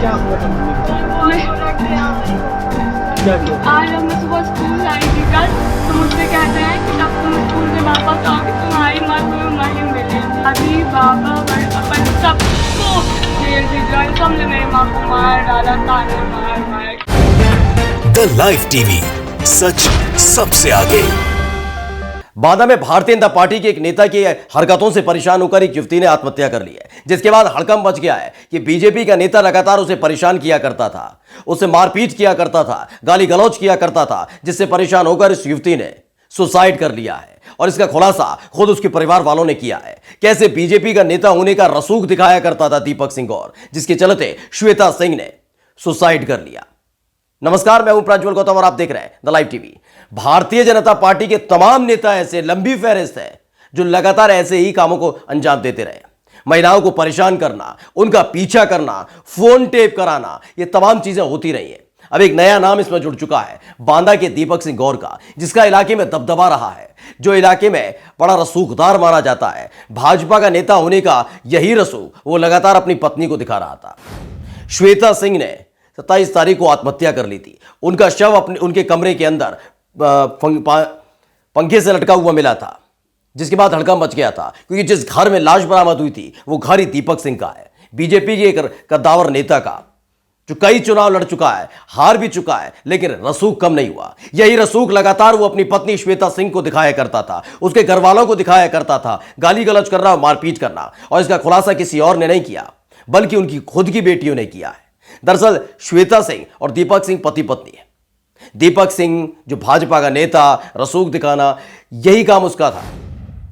क्या हुआ था मम्मी के साथ? क्या किया? आज जब मैं सुबह स्कूल आई थी कल, तो मुझसे कहते हैं कि जब तुम स्कूल से वापस आओगे तुम्हारी माँ तुम्हें वहीं मिलेगी। अभी बाबा बड़े पापा ने सबको जेल भिजवाई, सबने मेरी माँ को मार डाला, ताने मार मार। द लाइव टीवी, सच सबसे आगे। बांदा में भारतीय जनता पार्टी के एक नेता की हरकतों से परेशान होकर एक युवती ने आत्महत्या कर ली है, जिसके बाद हड़कंप मच गया है कि बीजेपी का नेता लगातार उसे परेशान किया करता था, उसे मारपीट किया करता था, गाली गलौज किया करता था, जिससे परेशान होकर इस युवती ने सुसाइड कर लिया है। और इसका खुलासा खुद उसके परिवार वालों ने किया है। कैसे बीजेपी का नेता होने का रसूख दिखाया करता था दीपक सिंह गौर, जिसके चलते श्वेता सिंह ने सुसाइड कर लिया। नमस्कार, मैं हूं प्रज्वल गौतम और आप देख रहे हैं the live TV. Bharatiya Janata party के तमाम नेता ऐसे लंबी फहरिस्त है जो लगातार ऐसे ही कामों को अंजाम देते रहे। महिलाओं को परेशान करना, उनका पीछा करना, फोन टेप कराना, ये तमाम चीजें होती रही हैं। अब एक नया नाम इसमें जुड़ चुका है, बांदा के दीपक सिंह गौर का, जिसका इलाके में दबदबा रहा है, जो इलाके में बड़ा रसूखदार माना जाता है। भाजपा का नेता होने का यही रसूख वो लगातार अपनी पत्नी को दिखा रहा था। श्वेता सिंह ने 27 तारीख को आत्महत्या कर ली थी। उनका शव उनके कमरे के अंदर पंखे से लटका हुआ मिला था, जिसके बाद हड़कंप मच गया था, क्योंकि जिस घर में लाश बरामद हुई थी वो घर ही दीपक सिंह का है, बीजेपी के एक कद्दावर नेता का, जो कई चुनाव लड़ चुका है, हार भी चुका है, लेकिन रसूख कम नहीं हुआ। यही रसूख लगातार वो अपनी पत्नी श्वेता सिंह को दिखाया करता था, उसके घर वालों को दिखाया करता था, गाली गलौज करना, मारपीट करना। और इसका खुलासा किसी और ने नहीं किया, बल्कि उनकी खुद की बेटियों ने किया है। दरअसल श्वेता सिंह और दीपक सिंह पति पत्नी है। दीपक सिंह जो भाजपा का नेता, रसूख दिखाना, यही काम उसका था,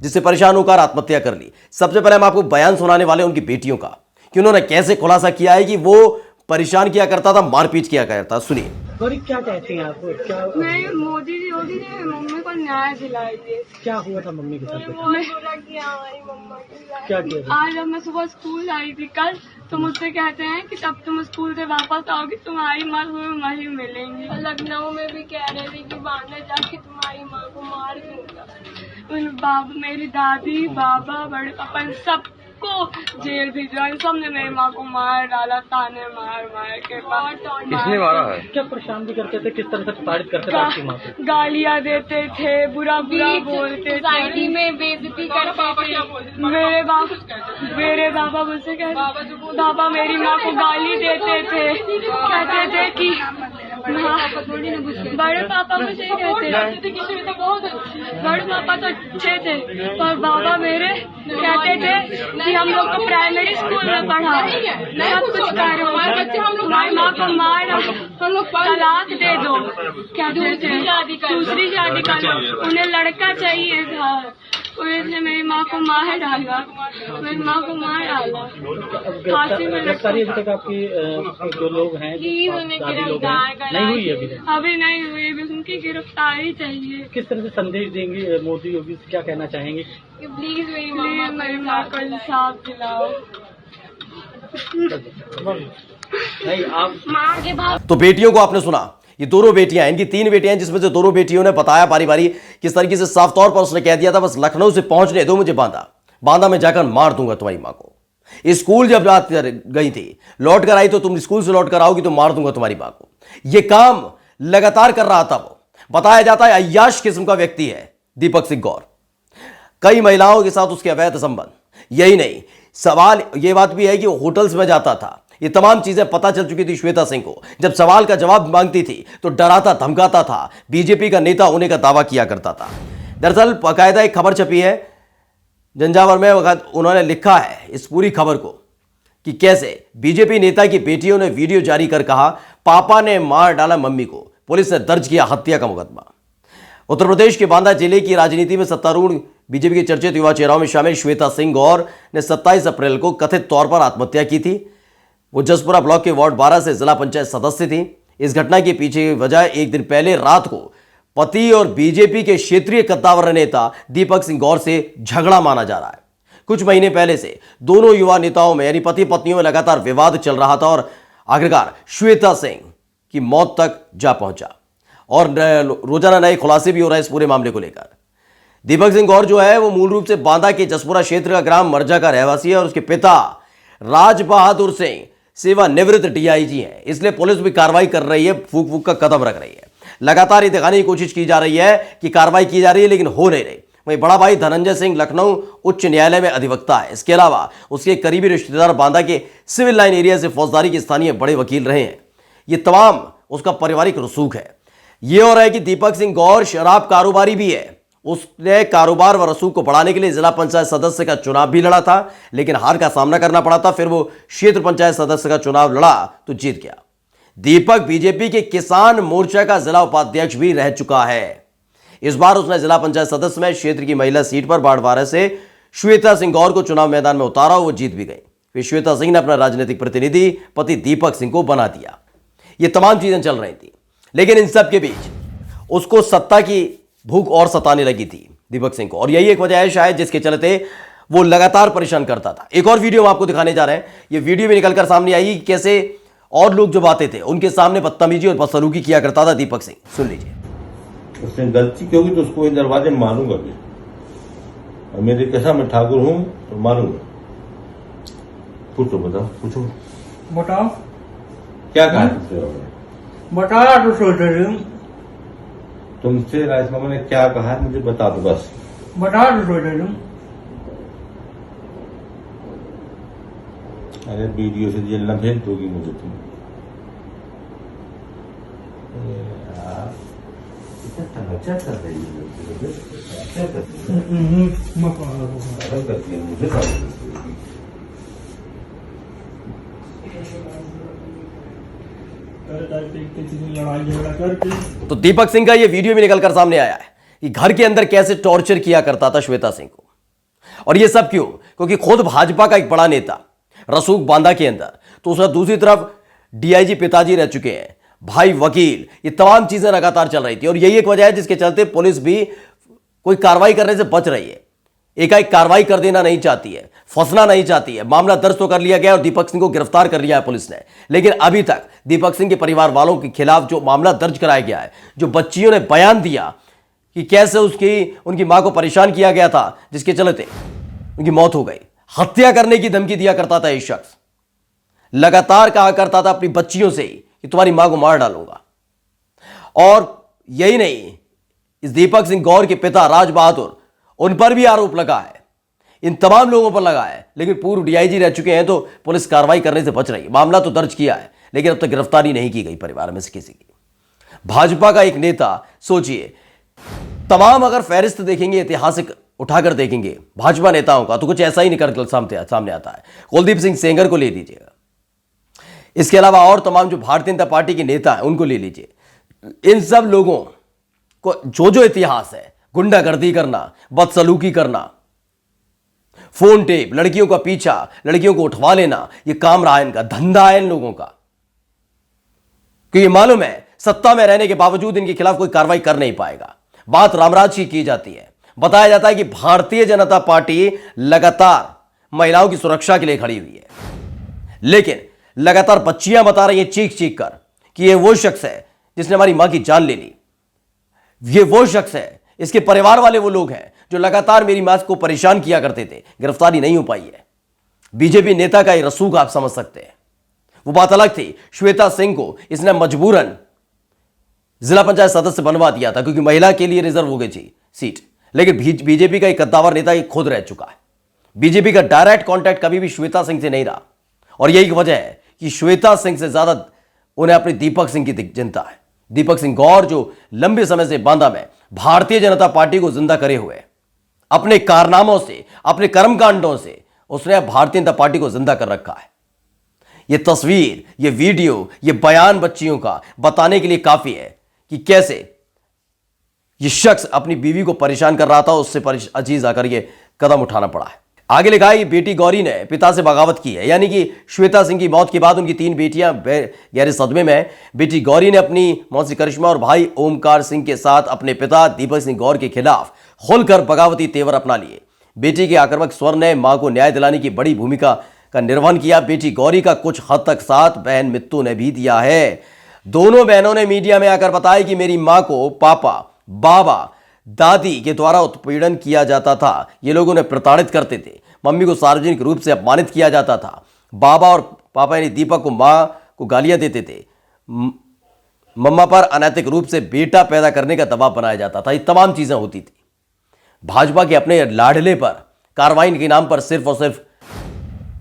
जिससे परेशान होकर आत्महत्या कर ली। सबसे पहले हम आपको बयान सुनाने वाले उनकी बेटियों का, कि उन्होंने कैसे खुलासा किया है कि वो परेशान किया करता था, मारपीट किया करता। सुनिए। गौरी, क्या कहती हैं आप? क्या मैं मोदी जी ने मम्मी को न्याय दिलाएगी। क्या हुआ था मम्मी के साथ? मैं क्या किया था? आज जब मैं सुबह स्कूल आई थी कल, तो मुझसे कहते हैं कि जब तुम स्कूल से वापस आओगी तुम्हारी माँ तुम्हें वहीं मिलेंगी। लखनऊ में भी कह रहे थे कि बांदा जाके तुम्हारी माँ को मार दूंगा। मेरी दादी, बाबा, बड़े पापा, इन सबको जेल भिजवाई, सबने मेरी माँ को मार डाला, ताने मार मार के। किसने मारा है? क्या परेशान भी करते थे? किस तरह से प्रताड़ित करते थे आपकी माँ को? गालियाँ देते थे, बुरा बुरा बोलते थे, सोसाइटी में बेइज्जती करते थे। मेरे बाबा मुझसे कहते, बाबा मेरी माँ को गाली देते थे, कहते थे कि बड़े पापा मुझे कहते थे, बड़े पापा तो अच्छे थे, पर बाबा मेरे कहते थे कि हम लोग को प्राइमरी स्कूल में पढ़ा, सब कुछ करो, हमारी माँ को मार, तलाक दे दो, कहते थे दूसरी शादी करो, उन्हें लड़का चाहिए था, पुलिस ने मेरी माँ को मार डाला, मेरी माँ को मार डाला, फांसी में गिरफ्तारी अभी तक आपकी जो लोग हैं, दादी लोग हैं, नहीं हुई अभी तक? अभी नहीं हुई, अभी उनकी गिरफ्तारी चाहिए। किस तरह से संदेश देंगे मोदी योगी से, क्या कहना चाहेंगे? प्लीज मेरी माँ को इंसाफ दिलाओ। नहीं, आप माँ के बाद तो बेटियों को आपने सुना, ये दोनों बेटियां, इनकी 3 बेटियां, जिसमें से दोनों बेटियों ने बताया बारी बारी किस तरीके से साफ तौर पर उसने कह दिया था, बस लखनऊ से पहुंचने दो मुझे, बांदा में जाकर मार दूंगा तुम्हारी मां को। स्कूल जब गई थी, लौट कर आई तो तुम स्कूल से लौट कर आओगी तो मार दूंगा तुम्हारी मां को। यह काम लगातार कर रहा था वो। बताया जाता है अय्याश किस्म का व्यक्ति है दीपक सिंह गौर, कई महिलाओं के साथ उसके अवैध संबंध। यही नहीं, सवाल यह बात भी है कि वो होटल्स में जाता था। ये तमाम चीजें पता चल चुकी थी श्वेता सिंह को। जब सवाल का जवाब मांगती थी तो डराता धमकाता था, बीजेपी का नेता होने का दावा किया करता था। दरअसल बाकायदा एक खबर छपी है जंजावर में, उन्होंने लिखा है इस पूरी खबर को कि कैसे बीजेपी नेता की बेटियों ने वीडियो जारी कर कहा, पापा ने मार डाला मम्मी को, पुलिस ने दर्ज किया हत्या का मुकदमा। उत्तर प्रदेश के बांदा जिले की राजनीति में सत्तारूढ़ बीजेपी के चर्चित युवा चेहरों में शामिल श्वेता सिंह गौर ने 27 अप्रैल को कथित तौर पर आत्महत्या की थी। वो जसपुरा ब्लॉक के वार्ड 12 से जिला पंचायत सदस्य थी। इस घटना के पीछे वजह एक दिन पहले रात को पति और बीजेपी के क्षेत्रीय कद्दावर नेता दीपक सिंह गौर से झगड़ा माना जा रहा है। कुछ महीने पहले से दोनों युवा नेताओं में यानी पति पत्नियों में लगातार विवाद चल रहा था और आखिरकार श्वेता सिंह की मौत तक जा पहुंचा और रोजाना नए खुलासे भी हो रहे हैं इस पूरे मामले को लेकर। दीपक सिंह गौर जो है वो मूल रूप से बांदा के जसपुरा क्षेत्र का ग्राम मरजा का रहवासी है और उसके पिता राज बहादुर सिंह सेवानिवृत्त डीआईजी हैं, इसलिए पुलिस भी कार्रवाई कर रही है, फूक फूक का कदम रख रही है। लगातार ये दिखाने की कोशिश की जा रही है कि कार्रवाई की जा रही है, लेकिन हो नहीं रही। वहीं बड़ा भाई धनंजय सिंह लखनऊ उच्च न्यायालय में अधिवक्ता है। इसके अलावा उसके करीबी रिश्तेदार बांदा के सिविल लाइन एरिया से फौजदारी के स्थानीय बड़े वकील रहे हैं। ये तमाम उसका पारिवारिक रसूख है। ये हो रहा है कि दीपक सिंह गौर शराब कारोबारी भी है। उसने कारोबार व रसूख को बढ़ाने के लिए जिला पंचायत सदस्य का चुनाव भी लड़ा था, लेकिन हार का सामना करना पड़ा था। फिर वो क्षेत्र पंचायत सदस्य का चुनाव लड़ा तो जीत गया। दीपक बीजेपी के किसान मोर्चा का जिला उपाध्यक्ष भी रह चुका है। इस बार उसने जिला पंचायत सदस्य में क्षेत्र की महिला सीट पर बाढ़ से श्वेता सिंह गौर को चुनाव मैदान में उतारा, वो जीत भी गई। फिर श्वेता सिंह ने अपना राजनीतिक प्रतिनिधि पति दीपक सिंह को बना दिया। ये तमाम चीजें चल रही थी, लेकिन इन सब के बीच उसको सत्ता की भूख और सताने लगी थी दीपक सिंह को, और यही एक वजह है शायद जिसके चलते वो लगातार परेशान करता था। एक और वीडियो हम आपको दिखाने जा रहे हैं। ये वीडियो भी निकलकर सामने आई कि कैसे और लोग जो आते थे उनके सामने बदतमीजी और बदसलूकी किया करता था दीपक सिंह। सुन लीजिए। उसने गलती की होगी तो उसको इन दरवाजे में मारूंगा भी, और मेरे कैसा मैं ठाकुर हूं तो मारूंगा। पूछो, बताओ, पूछो, बताओ क्या कहा तुमसे? बताया तो सोच रही हूँ, तुमसे राजमामा ने क्या कहा मुझे बता दो बस। बताया तो सोच रही हूँ। अरे वीडियो से जेल न भेज दोगी मुझे तुम? क्या कर रही है? क्या करती है? मुझे लड़ाई झगड़ा करके। तो दीपक सिंह का यह वीडियो भी निकलकर सामने आया है कि घर के अंदर कैसे टॉर्चर किया करता था श्वेता सिंह को। और यह सब क्यों? क्योंकि खुद भाजपा का एक बड़ा नेता रसूख बांदा के अंदर, तो उसका दूसरी तरफ डीआईजी पिताजी रह चुके हैं, भाई वकील, ये तमाम चीजें लगातार चल रही थी। और यही एक वजह है जिसके चलते पुलिस भी कोई कार्रवाई करने से बच रही है। एकाएक कार्रवाई कर देना नहीं चाहती है, फंसना नहीं चाहती है। मामला दर्ज तो कर लिया गया और दीपक सिंह को गिरफ्तार कर लिया है पुलिस ने, लेकिन अभी तक दीपक सिंह के परिवार वालों के खिलाफ जो मामला दर्ज कराया गया है, जो बच्चियों ने बयान दिया कि कैसे उनकी मां को परेशान किया गया था, जिसके चलते उनकी मौत हो गई। हत्या करने की धमकी दिया करता था ये शख्स, लगातार कहा करता था अपनी बच्चियों से कि तुम्हारी मां को मार डालूंगा। और यही नहीं, इस दीपक सिंह गौर के पिता राज बहादुर, उन पर भी आरोप लगा है, इन तमाम लोगों पर लगा है, लेकिन पूर्व डीआईजी रह चुके हैं तो पुलिस कार्रवाई करने से बच रही है। मामला तो दर्ज किया है, लेकिन अब तक गिरफ्तारी नहीं की गई परिवार में से किसी की। भाजपा का एक नेता, सोचिए, तमाम अगर फहरिस्त देखेंगे ऐतिहासिक उठाकर देखेंगे भाजपा नेताओं का, तो कुछ ऐसा ही निकल सामने आता है। कुलदीप सिंह सेंगर को ले लीजिएगा, इसके अलावा और तमाम जो भारतीय जनता पार्टी के नेता हैं उनको ले लीजिए। इन सब लोगों को जो इतिहास है, गुंडागर्दी करना, बदसलूकी करना, फोन टेप, लड़कियों का पीछा, लड़कियों को उठवा लेना, यह काम रहा है इनका, धंधा है इन लोगों का। क्योंकि मालूम है सत्ता में रहने के बावजूद इनके खिलाफ कोई कार्रवाई कर नहीं पाएगा। बात रामराज की जाती है, बताया जाता है कि भारतीय जनता पार्टी लगातार महिलाओं की सुरक्षा के लिए खड़ी हुई है, लेकिन लगातार बच्चियां बता रही हैं चीख चीख कर कि ये वो शख्स है जिसने हमारी मां की जान ले ली, ये वो शख्स है, इसके परिवार वाले वो लोग हैं जो लगातार मेरी मां को परेशान किया करते थे। गिरफ्तारी नहीं हो पाई है। बीजेपी नेता का ये रसूख आप समझ सकते हैं। वो बात अलग थी, श्वेता सिंह को इसने मजबूरन जिला पंचायत सदस्य बनवा दिया था क्योंकि महिला के लिए रिजर्व हो गई थी सीट, लेकिन बीजेपी का एक कद्दावर नेता खुद रह चुका है। बीजेपी का डायरेक्ट कॉन्टैक्ट कभी भी श्वेता सिंह से नहीं रहा, और यही वजह है कि श्वेता सिंह से ज्यादा उन्हें अपने दीपक सिंह की चिंता है। दीपक सिंह गौर जो लंबे समय से बांदा में भारतीय जनता पार्टी को जिंदा करे हुए, अपने कारनामों से, अपने कर्मकांडों से उसने भारतीय जनता पार्टी को जिंदा कर रखा है। यह तस्वीर, यह वीडियो, यह बयान बच्चियों का बताने के लिए काफी है कि कैसे यह शख्स अपनी बीवी को परेशान कर रहा था, उससे अजीज आकर यह कदम उठाना पड़ा है। आगे लिखा है कि बेटी गौरी ने पिता से बगावत की है, यानी कि श्वेता सिंह की मौत के बाद उनकी 3 बेटियां गहरे सदमे में हैं। बेटी गौरी ने अपनी मौसी करिश्मा और भाई ओमकार सिंह के साथ अपने पिता दीपक सिंह गौर के खिलाफ खुलकर बगावती तेवर अपना लिए। बेटी के आक्रामक स्वर ने मां को न्याय दिलाने की बड़ी भूमिका का निर्वहन किया। बेटी गौरी का कुछ हद तक साथ बहन मित्तू ने भी दिया है। दोनों बहनों ने मीडिया में आकर बताया कि मेरी मां को पापा, बाबा, दादी के द्वारा उत्पीड़न किया जाता था। ये लोग उन्हें प्रताड़ित करते थे। मम्मी को सार्वजनिक रूप से अपमानित किया जाता था। बाबा और पापा यानी दीपक को मां को गालियां देते थे, मम्मा पर अनैतिक रूप से बेटा पैदा करने का दबाव बनाया जाता था। ये तमाम चीजें होती थी। भाजपा के अपने लाडले पर कार्रवाई के नाम पर सिर्फ और सिर्फ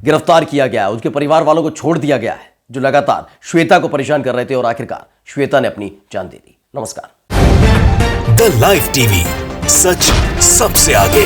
गिरफ्तार किया गया है, उसके परिवार वालों को छोड़ दिया गया है जो लगातार श्वेता को परेशान कर रहे थे और आखिरकार श्वेता ने अपनी जान दे दी। नमस्कार। द लाइव टीवी, सच सबसे आगे।